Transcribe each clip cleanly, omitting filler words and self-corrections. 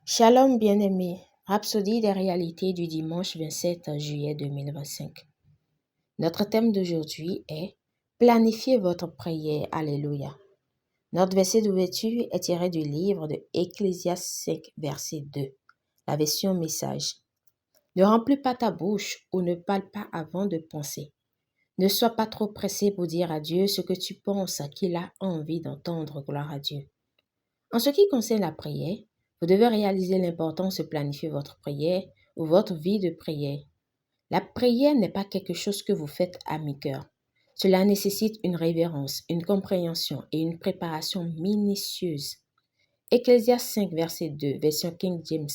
Shalom bien-aimés, Rhapsodie des réalités du dimanche 27 juillet 2025. Notre thème d'aujourd'hui est Planifiez votre prière, Alléluia. Notre verset d'ouverture est tiré du livre de Ecclésiaste 5, verset 2, la version message. Ne remplis pas ta bouche ou ne parle pas avant de penser. Ne sois pas trop pressé pour dire à Dieu ce que tu penses qu'il a envie d'entendre, gloire à Dieu. En ce qui concerne la prière, vous devez réaliser l'importance de planifier votre prière ou votre vie de prière. La prière n'est pas quelque chose que vous faites à mi-cœur. Cela nécessite une révérence, une compréhension et une préparation minutieuse. Ecclésiaste 5, verset 2, version King James.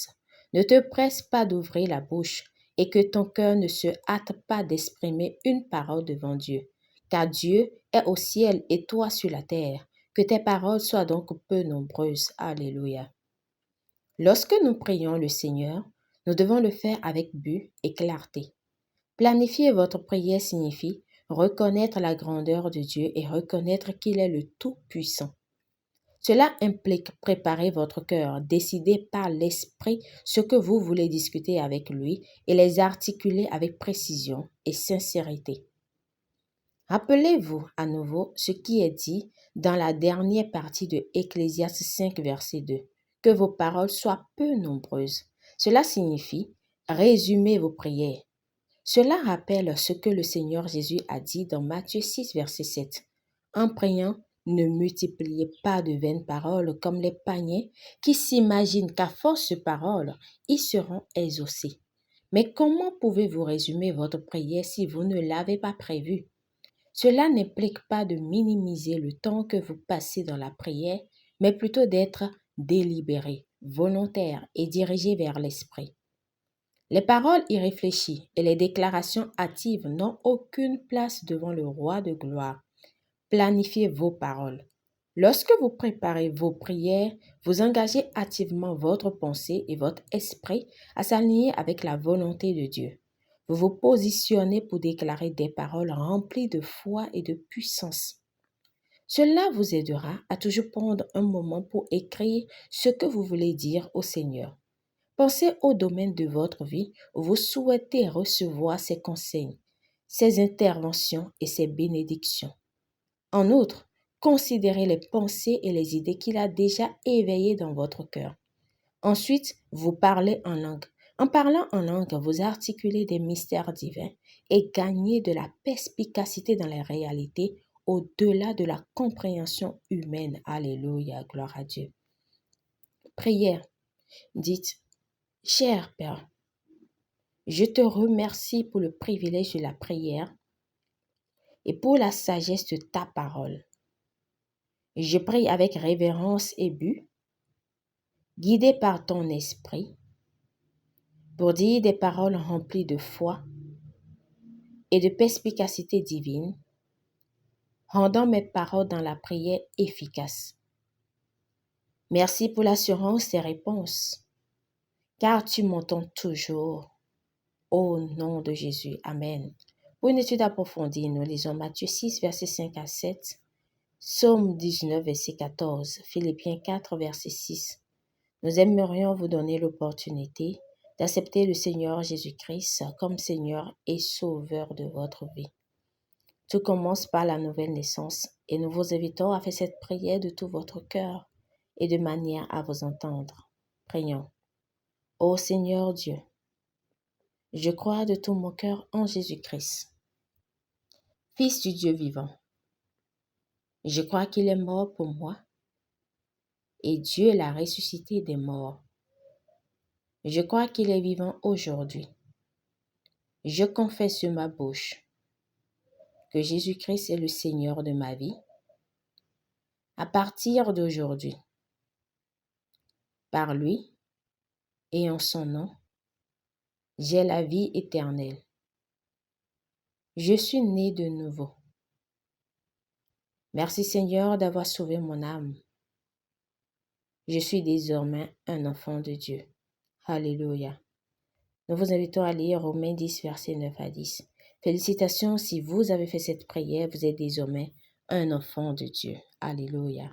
Ne te presse pas d'ouvrir la bouche et que ton cœur ne se hâte pas d'exprimer une parole devant Dieu, car Dieu est au ciel et toi sur la terre. Que tes paroles soient donc peu nombreuses. Alléluia. Lorsque nous prions le Seigneur, nous devons le faire avec but et clarté. Planifier votre prière signifie reconnaître la grandeur de Dieu et reconnaître qu'il est le Tout-Puissant. Cela implique préparer votre cœur, décider par l'esprit ce que vous voulez discuter avec lui et les articuler avec précision et sincérité. Rappelez-vous à nouveau ce qui est dit dans la dernière partie de Ecclésiaste 5, verset 2, que vos paroles soient peu nombreuses. Cela signifie résumer vos prières. Cela rappelle ce que le Seigneur Jésus a dit dans Matthieu 6, verset 7. En priant, ne multipliez pas de vaines paroles comme les païens qui s'imaginent qu'à force de paroles, ils seront exaucés. Mais comment pouvez-vous résumer votre prière si vous ne l'avez pas prévue? Cela n'implique pas de minimiser le temps que vous passez dans la prière, mais plutôt d'être délibéré, volontaire et dirigé vers l'esprit. Les paroles irréfléchies et les déclarations hâtives n'ont aucune place devant le roi de gloire. Planifiez vos paroles. Lorsque vous préparez vos prières, vous engagez activement votre pensée et votre esprit à s'aligner avec la volonté de Dieu. Vous vous positionnez pour déclarer des paroles remplies de foi et de puissance. Cela vous aidera à toujours prendre un moment pour écrire ce que vous voulez dire au Seigneur. Pensez au domaine de votre vie où vous souhaitez recevoir ses conseils, ses interventions et ses bénédictions. En outre, considérez les pensées et les idées qu'il a déjà éveillées dans votre cœur. Ensuite, vous parlez en langue. En parlant en langue, vous articulez des mystères divins et gagnez de la perspicacité dans les réalités au-delà de la compréhension humaine. Alléluia, gloire à Dieu. Prière. Dites, cher Père, je te remercie pour le privilège de la prière et pour la sagesse de ta parole. Je prie avec révérence et but, guidé par ton esprit, pour dire des paroles remplies de foi et de perspicacité divine, rendant mes paroles dans la prière efficaces. Merci pour l'assurance des réponses, car tu m'entends toujours. Au nom de Jésus, Amen. Pour une étude approfondie, nous lisons Matthieu 6, versets 5 à 7, Psaume 19, verset 14, Philippiens 4, verset 6. Nous aimerions vous donner l'opportunité d'accepter le Seigneur Jésus-Christ comme Seigneur et Sauveur de votre vie. Tout commence par la nouvelle naissance et nous vous invitons à faire cette prière de tout votre cœur et de manière à vous entendre. Prions. Ô Seigneur Dieu, je crois de tout mon cœur en Jésus-Christ, Fils du Dieu vivant. Je crois qu'il est mort pour moi et Dieu l'a ressuscité des morts. Je crois qu'il est vivant aujourd'hui. Je confesse de ma bouche que Jésus-Christ est le Seigneur de ma vie. À partir d'aujourd'hui, par lui et en son nom, j'ai la vie éternelle. Je suis né de nouveau. Merci Seigneur d'avoir sauvé mon âme. Je suis désormais un enfant de Dieu. Alléluia. Nous vous invitons à lire Romains 10, versets 9 à 10. Félicitations si vous avez fait cette prière, vous êtes désormais un enfant de Dieu. Alléluia.